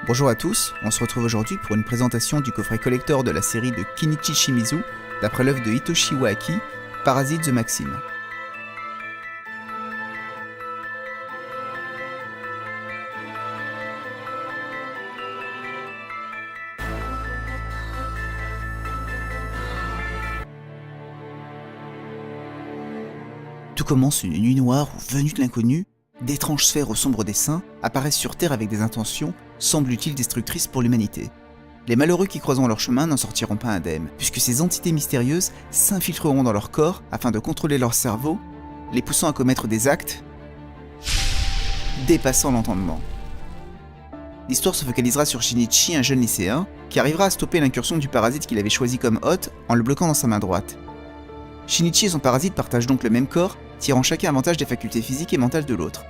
Bonjour à tous, on se retrouve aujourd'hui pour une présentation du coffret collector de la série de Kinichi Shimizu, d'après l'œuvre de Hitoshi Iwaaki, Parasite the Maxim. Tout commence une nuit noire où, venue de l'inconnu, d'étranges sphères au sombre dessin apparaissent sur Terre avec des intentions, semble-t-il destructrices pour l'humanité. Les malheureux qui croiseront leur chemin n'en sortiront pas indemnes, puisque ces entités mystérieuses s'infiltreront dans leur corps afin de contrôler leur cerveau, les poussant à commettre des actes dépassant l'entendement. L'histoire se focalisera sur Shinichi, un jeune lycéen, qui arrivera à stopper l'incursion du parasite qu'il avait choisi comme hôte en le bloquant dans sa main droite. Shinichi et son parasite partagent donc le même corps, tirant chacun avantage des facultés physiques et mentales de l'autre.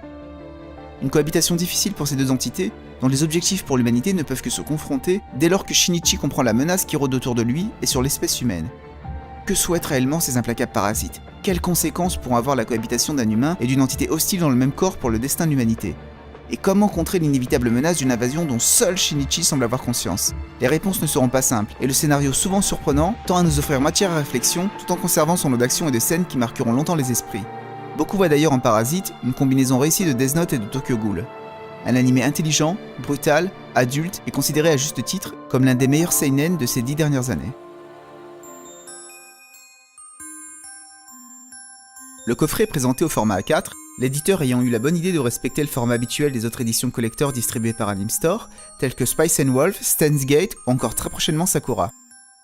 Une cohabitation difficile pour ces deux entités, dont les objectifs pour l'humanité ne peuvent que se confronter dès lors que Shinichi comprend la menace qui rôde autour de lui et sur l'espèce humaine. Que souhaitent réellement ces implacables parasites? Quelles conséquences pourront avoir la cohabitation d'un humain et d'une entité hostile dans le même corps pour le destin de l'humanité? Et comment contrer l'inévitable menace d'une invasion dont seul Shinichi semble avoir conscience? Les réponses ne seront pas simples, et le scénario souvent surprenant tend à nous offrir matière à réflexion tout en conservant son lot d'actions et de scènes qui marqueront longtemps les esprits. Beaucoup voient d'ailleurs en Parasite une combinaison réussie de Death Note et de Tokyo Ghoul. Un animé intelligent, brutal, adulte et considéré à juste titre comme l'un des meilleurs seinen de ces 10 dernières années. Le coffret est présenté au format A4, l'éditeur ayant eu la bonne idée de respecter le format habituel des autres éditions collector distribuées par Anime Store, telles que Spice & Wolf, Steins Gate ou encore très prochainement Sakura.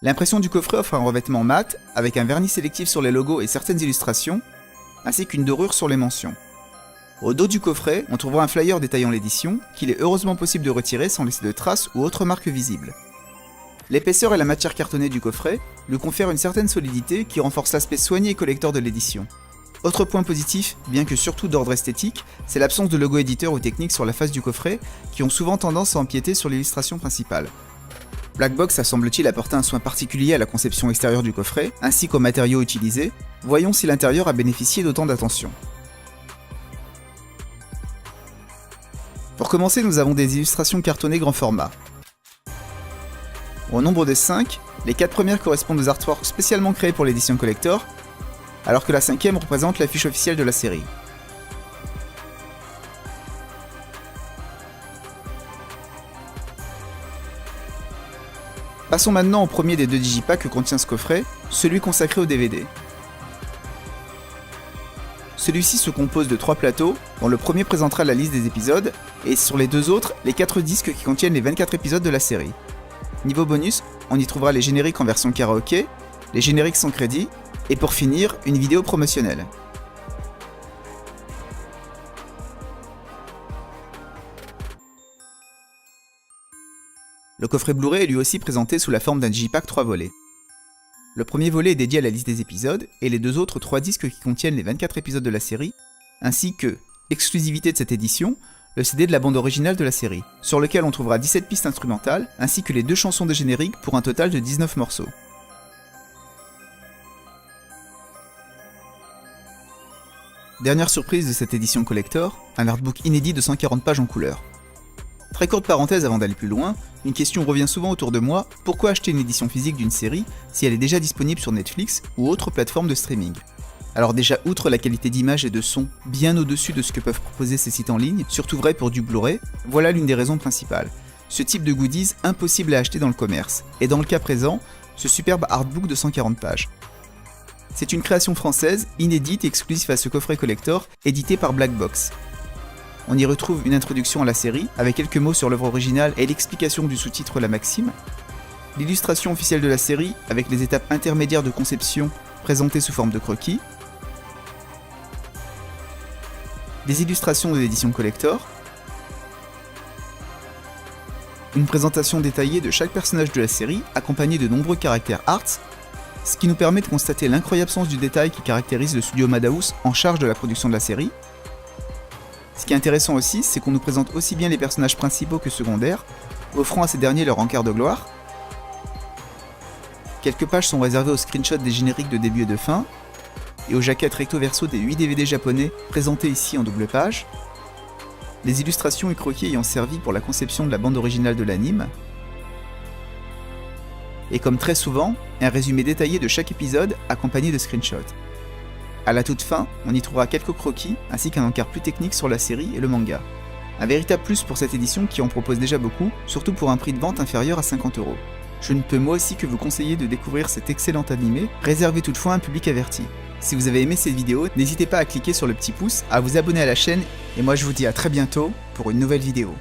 L'impression du coffret offre un revêtement mat, avec un vernis sélectif sur les logos et certaines illustrations, ainsi qu'une dorure sur les mentions. Au dos du coffret, on trouvera un flyer détaillant l'édition, qu'il est heureusement possible de retirer sans laisser de traces ou autres marques visibles. L'épaisseur et la matière cartonnée du coffret lui confèrent une certaine solidité qui renforce l'aspect soigné et collector de l'édition. Autre point positif, bien que surtout d'ordre esthétique, c'est l'absence de logo éditeur ou technique sur la face du coffret, qui ont souvent tendance à empiéter sur l'illustration principale. Black Box a semble-t-il apporté un soin particulier à la conception extérieure du coffret, ainsi qu'aux matériaux utilisés. Voyons si l'intérieur a bénéficié d'autant d'attention. Pour commencer, nous avons des illustrations cartonnées grand format. Au nombre de 5, les 4 premières correspondent aux artworks spécialement créés pour l'édition collector, alors que la 5e représente l'affiche officielle de la série. Passons maintenant au premier des 2 digipacks que contient ce coffret, celui consacré au DVD. Celui-ci se compose de 3 plateaux, dont le premier présentera la liste des épisodes, et sur les 2 autres, les 4 disques qui contiennent les 24 épisodes de la série. Niveau bonus, on y trouvera les génériques en version karaoké, les génériques sans crédit, et pour finir, une vidéo promotionnelle. Le coffret Blu-ray est lui aussi présenté sous la forme d'un digipack 3 volets. Le premier volet est dédié à la liste des épisodes, et les 2 autres 3 disques qui contiennent les 24 épisodes de la série, ainsi que, exclusivité de cette édition, le CD de la bande originale de la série, sur lequel on trouvera 17 pistes instrumentales, ainsi que les 2 chansons de générique pour un total de 19 morceaux. Dernière surprise de cette édition collector, un artbook inédit de 140 pages en couleur. Très courte parenthèse avant d'aller plus loin, une question revient souvent autour de moi, pourquoi acheter une édition physique d'une série si elle est déjà disponible sur Netflix ou autre plateforme de streaming? Alors déjà, outre la qualité d'image et de son, bien au-dessus de ce que peuvent proposer ces sites en ligne, surtout vrai pour du Blu-ray, voilà l'une des raisons principales. Ce type de goodies impossible à acheter dans le commerce, et dans le cas présent, ce superbe artbook de 140 pages. C'est une création française, inédite et exclusive à ce coffret collector, édité par Black Box. On y retrouve une introduction à la série, avec quelques mots sur l'œuvre originale et l'explication du sous-titre La Maxime, l'illustration officielle de la série, avec les étapes intermédiaires de conception présentées sous forme de croquis, des illustrations de l'édition collector, une présentation détaillée de chaque personnage de la série, accompagnée de nombreux caractères arts, ce qui nous permet de constater l'incroyable sens du détail qui caractérise le studio Madhouse en charge de la production de la série. Ce qui est intéressant aussi, c'est qu'on nous présente aussi bien les personnages principaux que secondaires, offrant à ces derniers leur encart de gloire. Quelques pages sont réservées aux screenshots des génériques de début et de fin, et aux jaquettes recto verso des 8 DVD japonais présentés ici en double page. les illustrations et croquis ayant servi pour la conception de la bande originale de l'anime, et comme très souvent, un résumé détaillé de chaque épisode accompagné de screenshots. À la toute fin, on y trouvera quelques croquis ainsi qu'un encart plus technique sur la série et le manga. Un véritable plus pour cette édition qui en propose déjà beaucoup, surtout pour un prix de vente inférieur à 50 €. Je ne peux moi aussi que vous conseiller de découvrir cet excellent animé, réservé toutefois à un public averti. Si vous avez aimé cette vidéo, n'hésitez pas à cliquer sur le petit pouce, à vous abonner à la chaîne, et moi je vous dis à très bientôt pour une nouvelle vidéo.